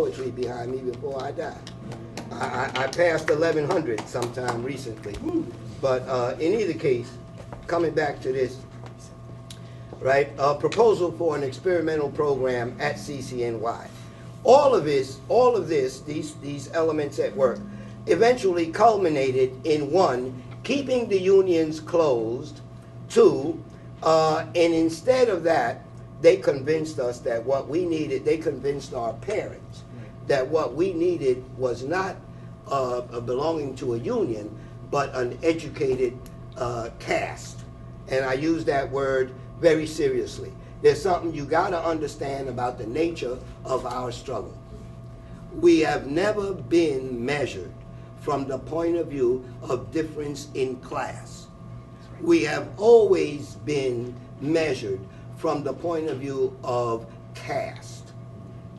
poetry behind me before I died. I passed 1100 sometime recently. But in either case, coming back to this, right, a proposal for an experimental program at CCNY. All of this, these elements at work, eventually culminated in one, keeping the unions closed, two, and instead of that, they convinced us that what we needed, they convinced our parents that what we needed was not belonging to a union, but an educated caste. And I use that word very seriously. There's something you got to understand about the nature of our struggle. We have never been measured from the point of view of difference in class. We have always been measured from the point of view of caste.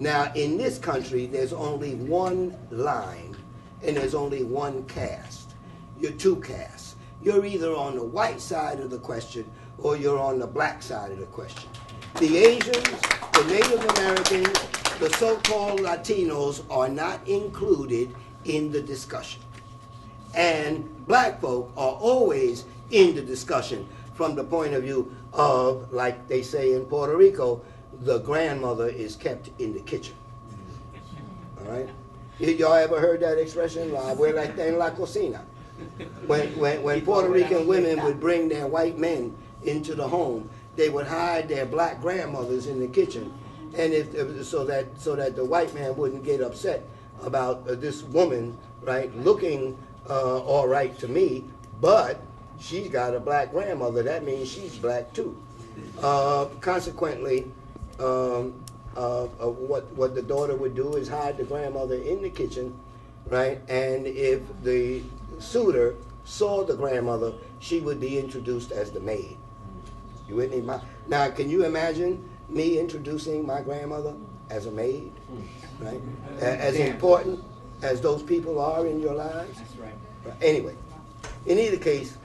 Now, in this country, there's only one line and there's only one caste. You're two castes. You're either on the white side of the question or you're on the black side of the question. The Asians, the Native Americans, the so-called Latinos are not included in the discussion. And black folk are always in the discussion from the point of view of, like they say in Puerto Rico, the grandmother is kept in the kitchen. All right? Y'all ever heard that expression? La abuela está en la cocina. When Puerto Rican women would bring their white men into the home, they would hide their black grandmothers in the kitchen, and so that the white man wouldn't get upset about this woman, right, looking all right to me, but she's got a black grandmother. That means she's black too. Consequently, what the daughter would do is hide the grandmother in the kitchen, right? And if the suitor saw the grandmother, she would be introduced as the maid. You with me? Now, can you imagine me introducing my grandmother as a maid, right? As important as those people are in your lives? That's right. Anyway, in either case,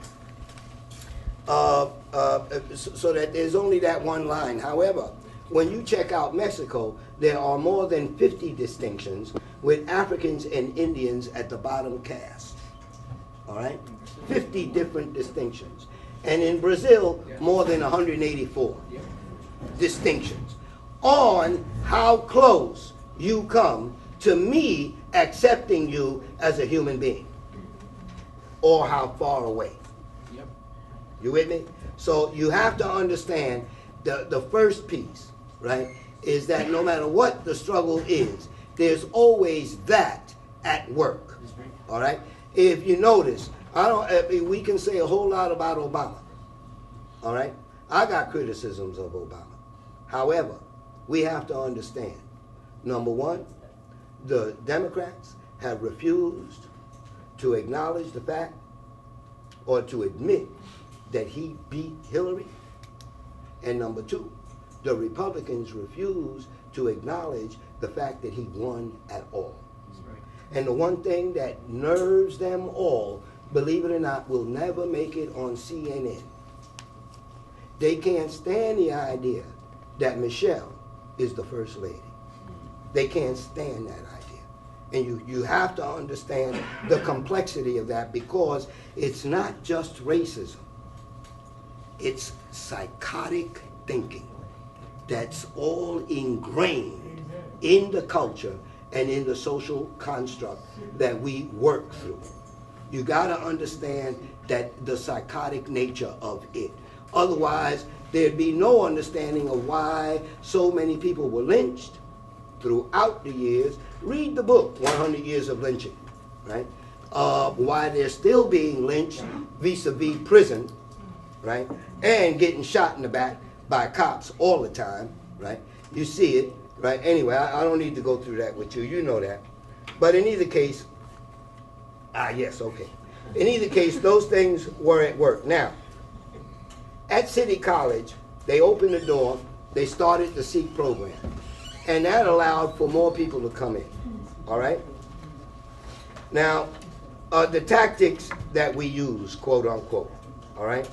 so that there's only that one line. However, when you check out Mexico, there are more than 50 distinctions with Africans and Indians at the bottom caste. All right? 50 different distinctions. And in Brazil, more than 184 distinctions on how close you come to me accepting you as a human being, or how far away. You with me? So you have to understand the first piece, right, is that no matter what the struggle is, there's always that at work. All right? If you notice, we can say a whole lot about Obama. All right? I got criticisms of Obama. However, we have to understand, number one, the Democrats have refused to acknowledge the fact or to admit that he beat Hillary. And number two, the Republicans refuse to acknowledge the fact that he won at all. Right. And the one thing that nerves them all, believe it or not, will never make it on CNN. They can't stand the idea that Michelle is the first lady. They can't stand that idea. And you have to understand the complexity of that, because it's not just racism. It's psychotic thinking that's all ingrained in the culture and in the social construct that we work through. You got to understand that the psychotic nature of it. Otherwise, there'd be no understanding of why so many people were lynched throughout the years. Read the book, 100 Years of Lynching, right? Why they're still being lynched vis-a-vis prison, right? And getting shot in the back by cops all the time, right? You see it, right? Anyway, I don't need to go through that with you. You know that. But in either case, yes, okay. In either case, those things were at work. Now, at City College, they opened the door. They started the SEEK program. And that allowed for more people to come in, all right? Now, the tactics that we use, quote unquote, all right?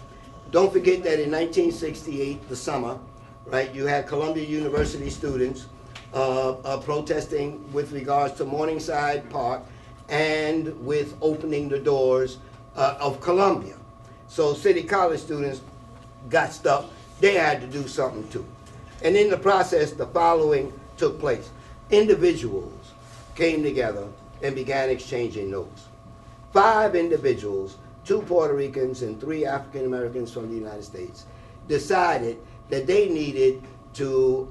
Don't forget that in 1968, the summer, right, you had Columbia University students protesting with regards to Morningside Park and with opening the doors of Columbia. So City College students got stuck. They had to do something too. And in the process, the following took place. Individuals came together and began exchanging notes. 5 individuals, 2 Puerto Ricans and 3 African Americans from the United States, decided that they needed to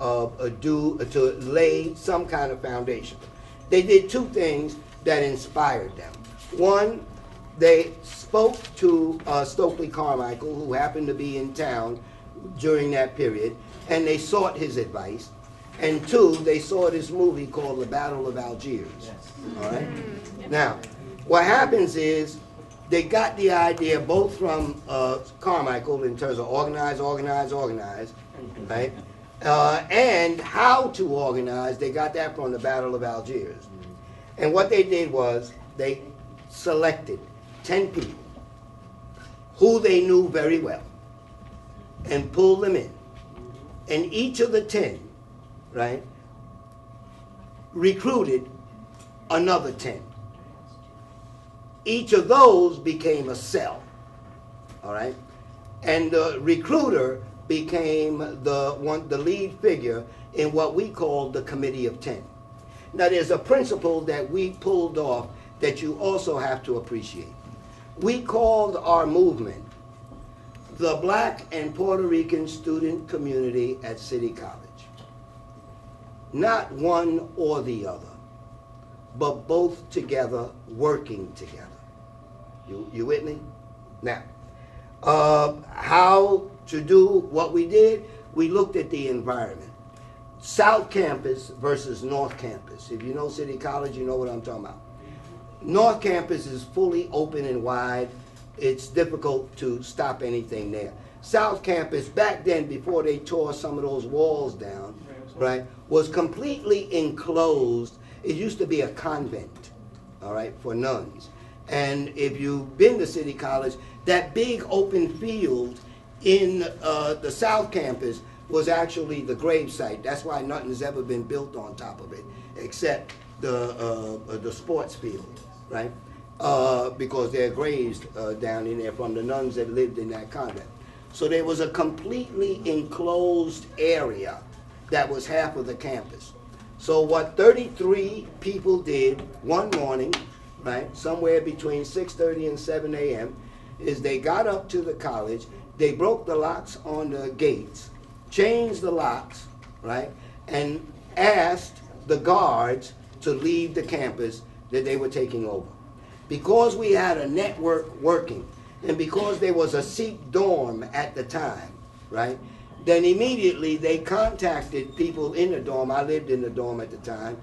lay some kind of foundation. They did 2 things that inspired them. One, they spoke to Stokely Carmichael, who happened to be in town during that period, and they sought his advice. And 2, they saw this movie called The Battle of Algiers. Yes. All right? Now, what happens is they got the idea both from Carmichael in terms of organize, right? And how to organize, they got that from the Battle of Algiers. And what they did was they selected 10 people who they knew very well and pulled them in. And each of the 10, right, recruited another 10. Each of those became a cell, all right? And the recruiter became the lead figure in what we call the Committee of 10. Now, there's a principle that we pulled off that you also have to appreciate. We called our movement the Black and Puerto Rican Student Community at City College. Not one or the other, but both together, working together. You with me? Now, how to do what we did? We looked at the environment. South Campus versus North Campus. If you know City College, you know what I'm talking about. North Campus is fully open and wide. It's difficult to stop anything there. South Campus, back then, before they tore some of those walls down, right, was completely enclosed. It used to be a convent, all right, for nuns. And if you've been to City College, that big open field in the South Campus was actually the grave site. That's why nothing has ever been built on top of it, except the sports field, right? Because there are graves down in there from the nuns that lived in that convent. So there was a completely enclosed area that was half of the campus. So what 33 people did one morning, right, somewhere between 6:30 and 7 a.m., is they got up to the college, they broke the locks on the gates, changed the locks, right, and asked the guards to leave the campus that they were taking over. Because we had a network working, and because there was a Sikh dorm at the time, right, then immediately they contacted people in the dorm. I lived in the dorm at the time.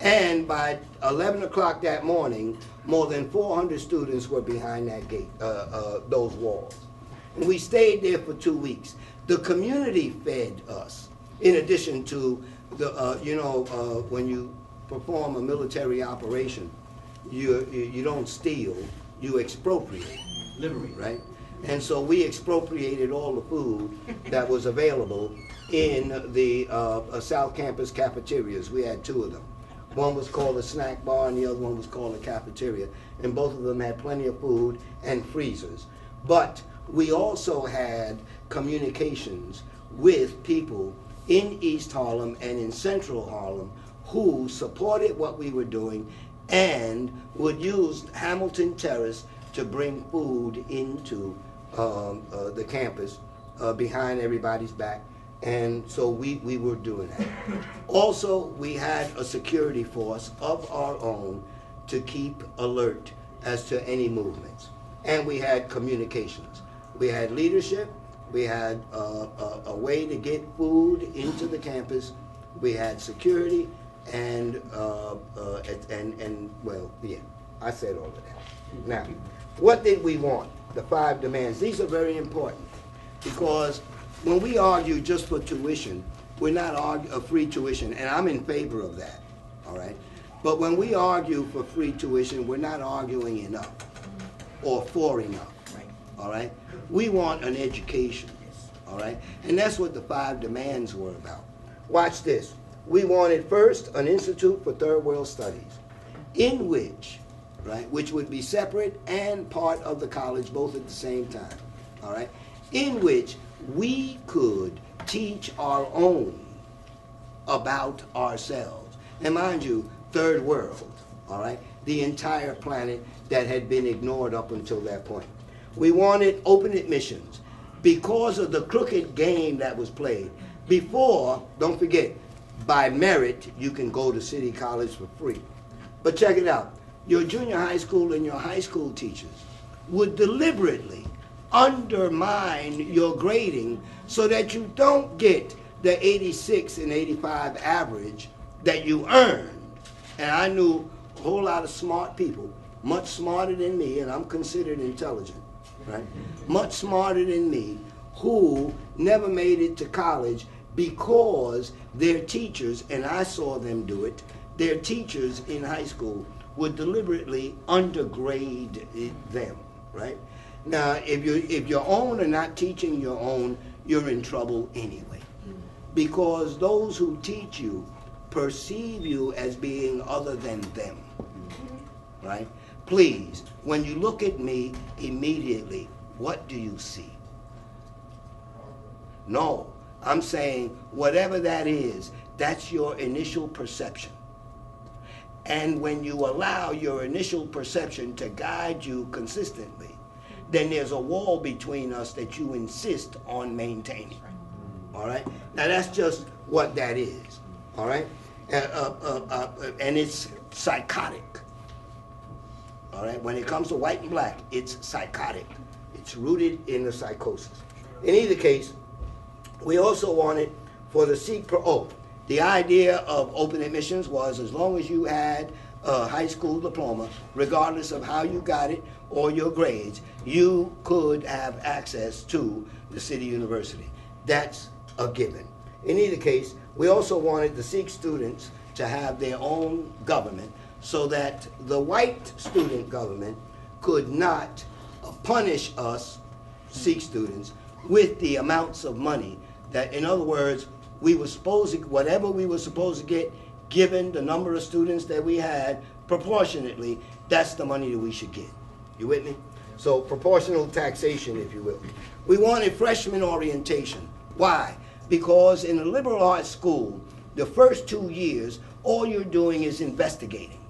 And by 11 o'clock that morning, more than 400 students were behind that gate, those walls. And we stayed there for 2 weeks. The community fed us, in addition to the, when you perform a military operation, you don't steal, you expropriate. Liberate. Right? And so we expropriated all the food that was available in the South Campus cafeterias. We had 2 of them. One was called a snack bar and the other one was called a cafeteria. And both of them had plenty of food and freezers. But we also had communications with people in East Harlem and in Central Harlem who supported what we were doing and would use Hamilton Terrace to bring food into the campus behind everybody's back. And so we were doing that. Also, we had a security force of our own to keep alert as to any movements. And we had communications. We had leadership. We had a way to get food into the campus. We had security and well, yeah, I said all of that. Now, what did we want? The 5 demands. These are very important because when we argue just for tuition, we're not arguing free tuition, and I'm in favor of that, all right? But when we argue for free tuition, we're not arguing enough or for enough, all right? We want an education, all right? And that's what the 5 demands were about. Watch this. we wanted first an Institute for Third World Studies, in which, right, which would be separate and part of the college both at the same time, all right, in which we could teach our own about ourselves. And mind you, third world, all right, the entire planet that had been ignored up until that point. We wanted open admissions because of the crooked game that was played. Before, don't forget, by merit, you can go to City College for free. But check it out. Your junior high school and your high school teachers would deliberately undermine your grading so that you don't get the 86 and 85 average that you earned. And I knew a whole lot of smart people, much smarter than me, and I'm considered intelligent, right? Much smarter than me, who never made it to college because their teachers, and I saw them do it, their teachers in high school would deliberately undergrade them, right? Now, if your own are not teaching your own, you're in trouble anyway. Because those who teach you perceive you as being other than them, right? Please, when you look at me immediately, what do you see? No, I'm saying whatever that is, that's your initial perception. And when you allow your initial perception to guide you consistently, then there's a wall between us that you insist on maintaining. All right? Now that's just what that is. All right? And it's psychotic. All right? When it comes to white and black, it's psychotic. It's rooted in the psychosis. In either case, we also wanted for the the idea of open admissions was as long as you had a high school diploma, regardless of how you got it or your grades, you could have access to the city university. That's a given. In either case, we also wanted the Sikh students to have their own government so that the white student government could not punish us Sikh students with the amounts of money that, in other words, we were supposed to, whatever we were supposed to get, given the number of students that we had, proportionately, that's the money that we should get. You with me? So proportional taxation, if you will. We wanted freshman orientation. Why? Because in a liberal arts school, the first 2 years, all you're doing is investigating.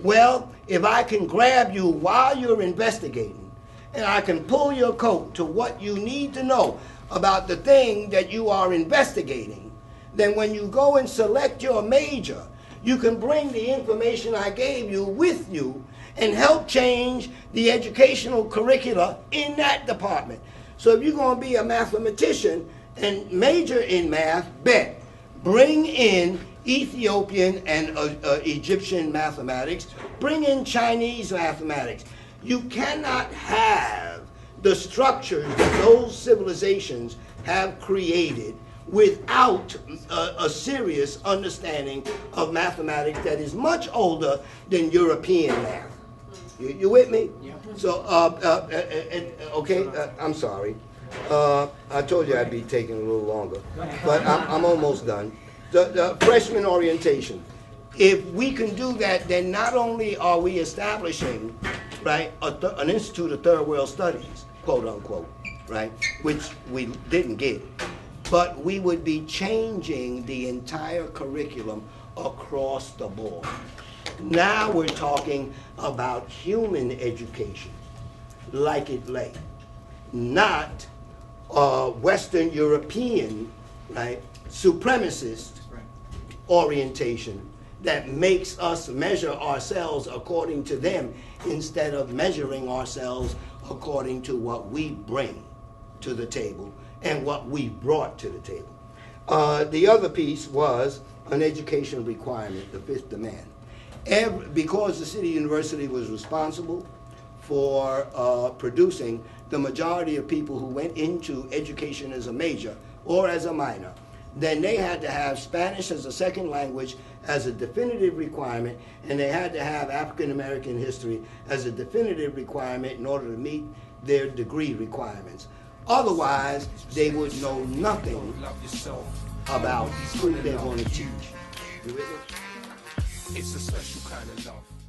Well, if I can grab you while you're investigating, and I can pull your coat to what you need to know about the thing that you are investigating, then when you go and select your major, you can bring the information I gave you with you and help change the educational curricula in that department. So if you're going to be a mathematician and major in math, bet. Bring in Ethiopian and Egyptian mathematics. Bring in Chinese mathematics. You cannot have the structures that those civilizations have created without a serious understanding of mathematics that is much older than European math. You with me? Yeah. So, okay, I'm sorry. I told you I'd be taking a little longer, but I'm almost done. The freshman orientation. If we can do that, then not only are we establishing, right, an Institute of Third World Studies, quote unquote, right, which we didn't get, but we would be changing the entire curriculum across the board. Now we're talking about human education, like it lay, not Western European, right, supremacist orientation that makes us measure ourselves according to them instead of measuring ourselves according to what we bring to the table and what we brought to the table. The other piece was an education requirement, the fifth demand. Because the City University was responsible for producing the majority of people who went into education as a major or as a minor, then they had to have Spanish as a second language as a definitive requirement, and they had to have African American history as a definitive requirement in order to meet their degree requirements. Otherwise, they would know nothing about who they're going to teach. You with me? It's a special kind of love.